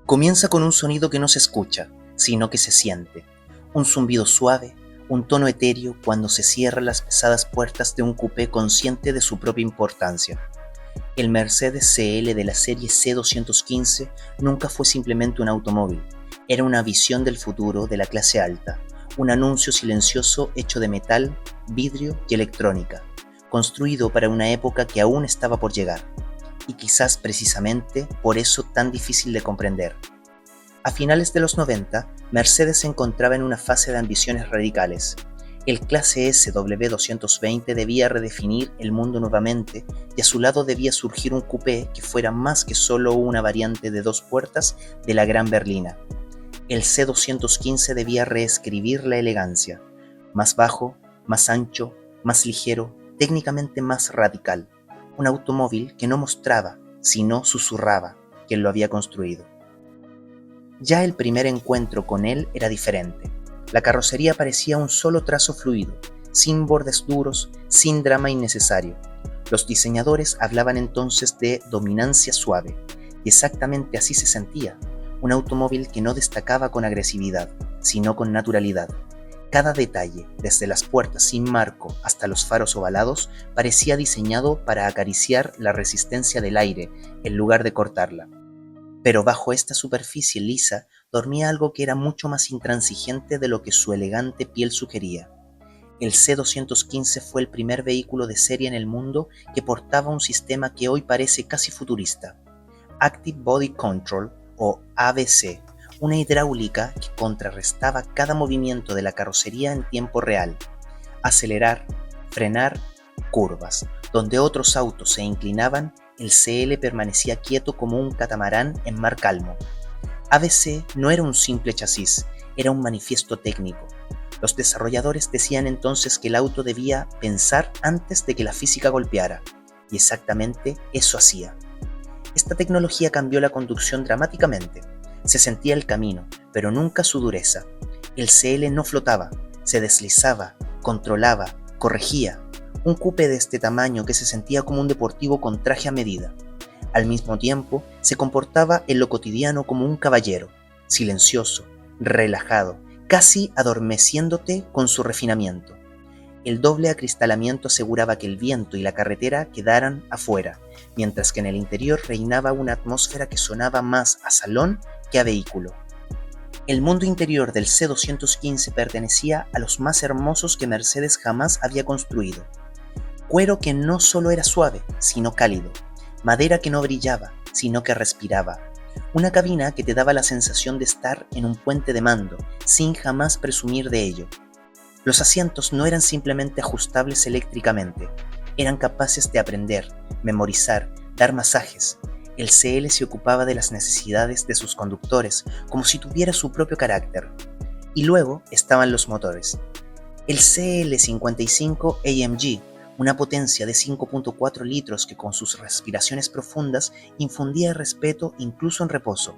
Comienza con un sonido que no se escucha, sino que se siente. Un zumbido suave, un tono etéreo cuando se cierran las pesadas puertas de un coupé consciente de su propia importancia. El Mercedes CL de la serie C215 nunca fue simplemente un automóvil, era una visión del futuro de la clase alta, un anuncio silencioso hecho de metal, vidrio y electrónica, construido para una época que aún estaba por llegar, y quizás precisamente por eso tan difícil de comprender. A finales de los 90, Mercedes se encontraba en una fase de ambiciones radicales. El Clase S W220 debía redefinir el mundo nuevamente y a su lado debía surgir un coupé que fuera más que solo una variante de dos puertas de la gran berlina. El C215 debía reescribir la elegancia, más bajo, más ancho, más ligero, técnicamente más radical. Un automóvil que no mostraba, sino susurraba quien lo había construido. Ya el primer encuentro con él era diferente. La carrocería parecía un solo trazo fluido, sin bordes duros, sin drama innecesario. Los diseñadores hablaban entonces de dominancia suave, y exactamente así se sentía, un automóvil que no destacaba con agresividad, sino con naturalidad. Cada detalle, desde las puertas sin marco hasta los faros ovalados, parecía diseñado para acariciar la resistencia del aire en lugar de cortarla. Pero bajo esta superficie lisa dormía algo que era mucho más intransigente de lo que su elegante piel sugería. El C215 fue el primer vehículo de serie en el mundo que portaba un sistema que hoy parece casi futurista, Active Body Control o ABC, una hidráulica que contrarrestaba cada movimiento de la carrocería en tiempo real. Acelerar, frenar, curvas. Donde otros autos se inclinaban, el CL permanecía quieto como un catamarán en mar calmo. ABC no era un simple chasis, era un manifiesto técnico. Los desarrolladores decían entonces que el auto debía pensar antes de que la física golpeara, y exactamente eso hacía. Esta tecnología cambió la conducción dramáticamente. Se sentía el camino, pero nunca su dureza. El CL no flotaba, se deslizaba, controlaba, corregía. Un coupé de este tamaño que se sentía como un deportivo con traje a medida. Al mismo tiempo, se comportaba en lo cotidiano como un caballero, silencioso, relajado, casi adormeciéndote con su refinamiento. El doble acristalamiento aseguraba que el viento y la carretera quedaran afuera, mientras que en el interior reinaba una atmósfera que sonaba más a salón que a vehículo. El mundo interior del C215 pertenecía a los más hermosos que Mercedes jamás había construido. Cuero que no solo era suave, sino cálido. Madera que no brillaba, sino que respiraba. Una cabina que te daba la sensación de estar en un puente de mando, sin jamás presumir de ello. Los asientos no eran simplemente ajustables eléctricamente, eran capaces de aprender, memorizar, dar masajes. El CL se ocupaba de las necesidades de sus conductores, como si tuviera su propio carácter. Y luego estaban los motores. El CL55 AMG, una potencia de 5.4 litros que con sus respiraciones profundas infundía respeto incluso en reposo.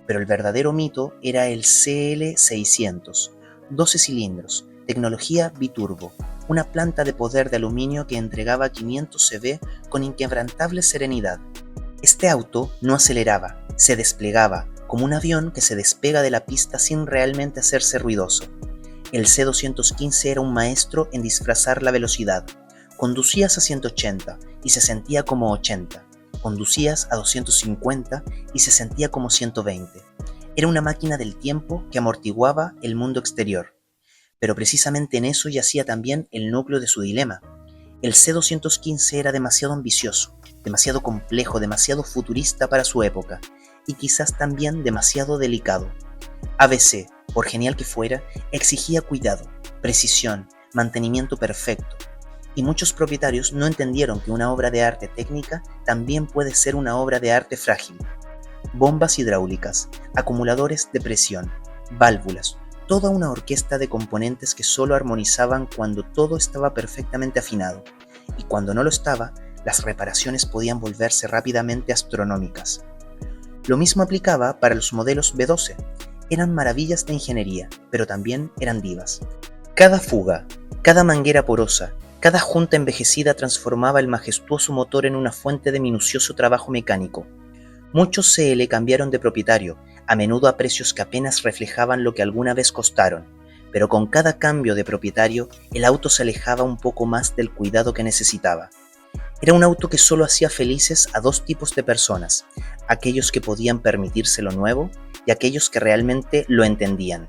Pero el verdadero mito era el CL600, 12 cilindros, tecnología biturbo, una planta de poder de aluminio que entregaba 500 CV con inquebrantable serenidad. Este auto no aceleraba, se desplegaba, como un avión que se despega de la pista sin realmente hacerse ruidoso. El C215 era un maestro en disfrazar la velocidad. Conducías a 180 y se sentía como 80. Conducías a 250 y se sentía como 120. Era una máquina del tiempo que amortiguaba el mundo exterior. Pero precisamente en eso yacía también el núcleo de su dilema. El C215 era demasiado ambicioso, demasiado complejo, demasiado futurista para su época, y quizás también demasiado delicado. ABC, por genial que fuera, exigía cuidado, precisión, mantenimiento perfecto, y muchos propietarios no entendieron que una obra de arte técnica también puede ser una obra de arte frágil. Bombas hidráulicas, acumuladores de presión, válvulas, toda una orquesta de componentes que solo armonizaban cuando todo estaba perfectamente afinado, y cuando no lo estaba, las reparaciones podían volverse rápidamente astronómicas. Lo mismo aplicaba para los modelos B12. Eran maravillas de ingeniería, pero también eran divas. Cada fuga, cada manguera porosa, cada junta envejecida transformaba el majestuoso motor en una fuente de minucioso trabajo mecánico. Muchos CL cambiaron de propietario, a menudo a precios que apenas reflejaban lo que alguna vez costaron, pero con cada cambio de propietario el auto se alejaba un poco más del cuidado que necesitaba. Era un auto que solo hacía felices a dos tipos de personas, aquellos que podían permitirse lo nuevo y aquellos que realmente lo entendían.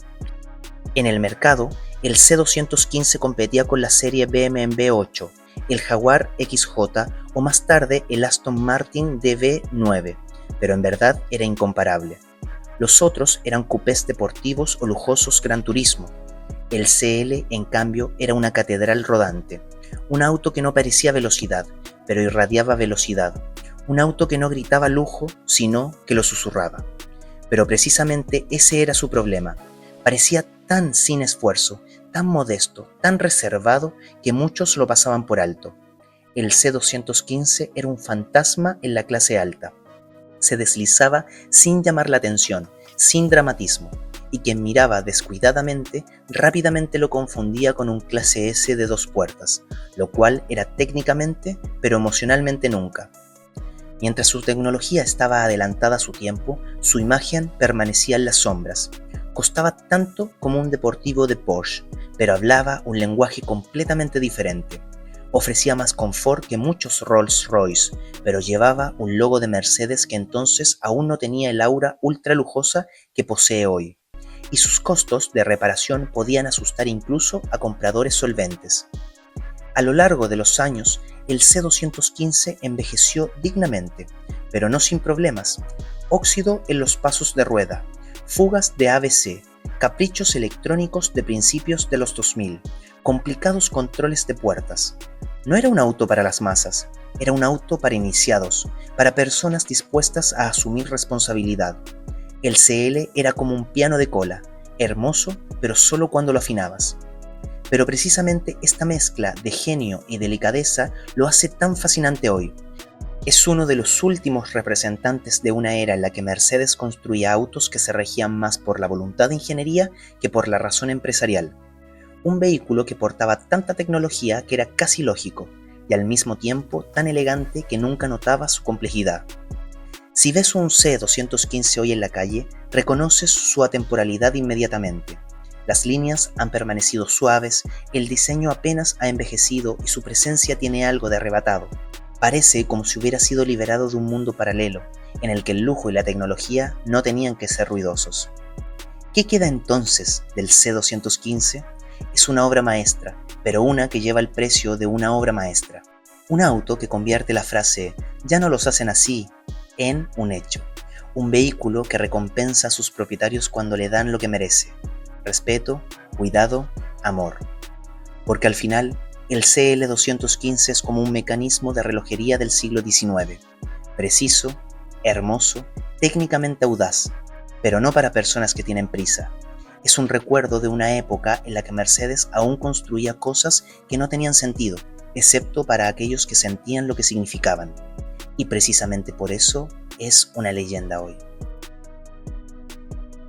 En el mercado, el C215 competía con la serie BMW 8, el Jaguar XJ o más tarde el Aston Martin DB9, pero en verdad era incomparable. Los otros eran coupés deportivos o lujosos Gran Turismo. El CL, en cambio, era una catedral rodante, un auto que no parecía velocidad, pero irradiaba velocidad, un auto que no gritaba lujo, sino que lo susurraba. Pero precisamente ese era su problema. Parecía tan sin esfuerzo, tan modesto, tan reservado, que muchos lo pasaban por alto. El C215 era un fantasma en la clase alta. Se deslizaba sin llamar la atención, sin dramatismo, y quien miraba descuidadamente rápidamente lo confundía con un clase S de 2 puertas, lo cual era técnicamente, pero emocionalmente nunca. Mientras su tecnología estaba adelantada a su tiempo, su imagen permanecía en las sombras. Costaba tanto como un deportivo de Porsche, pero hablaba un lenguaje completamente diferente. Ofrecía más confort que muchos Rolls-Royce, pero llevaba un logo de Mercedes que entonces aún no tenía el aura ultra lujosa que posee hoy. Y sus costos de reparación podían asustar incluso a compradores solventes. A lo largo de los años, el C215 envejeció dignamente, pero no sin problemas. Óxido en los pasos de rueda, fugas de ABS, caprichos electrónicos de principios de los 2000, complicados controles de puertas. No era un auto para las masas, era un auto para iniciados, para personas dispuestas a asumir responsabilidad. El CL era como un piano de cola, hermoso, pero solo cuando lo afinabas. Pero precisamente esta mezcla de genio y delicadeza lo hace tan fascinante hoy. Es uno de los últimos representantes de una era en la que Mercedes construía autos que se regían más por la voluntad de ingeniería que por la razón empresarial. Un vehículo que portaba tanta tecnología que era casi lógico, y al mismo tiempo tan elegante que nunca notaba su complejidad. Si ves un C215 hoy en la calle, reconoces su atemporalidad inmediatamente. Las líneas han permanecido suaves, el diseño apenas ha envejecido y su presencia tiene algo de arrebatado. Parece como si hubiera sido liberado de un mundo paralelo, en el que el lujo y la tecnología no tenían que ser ruidosos. ¿Qué queda entonces del C215? Es una obra maestra, pero una que lleva el precio de una obra maestra. Un auto que convierte la frase «ya no los hacen así» en un hecho. Un vehículo que recompensa a sus propietarios cuando le dan lo que merece. Respeto, cuidado, amor. Porque al final, el CL215 es como un mecanismo de relojería del siglo XIX. Preciso, hermoso, técnicamente audaz, pero no para personas que tienen prisa. Es un recuerdo de una época en la que Mercedes aún construía cosas que no tenían sentido, excepto para aquellos que sentían lo que significaban. Y precisamente por eso es una leyenda hoy.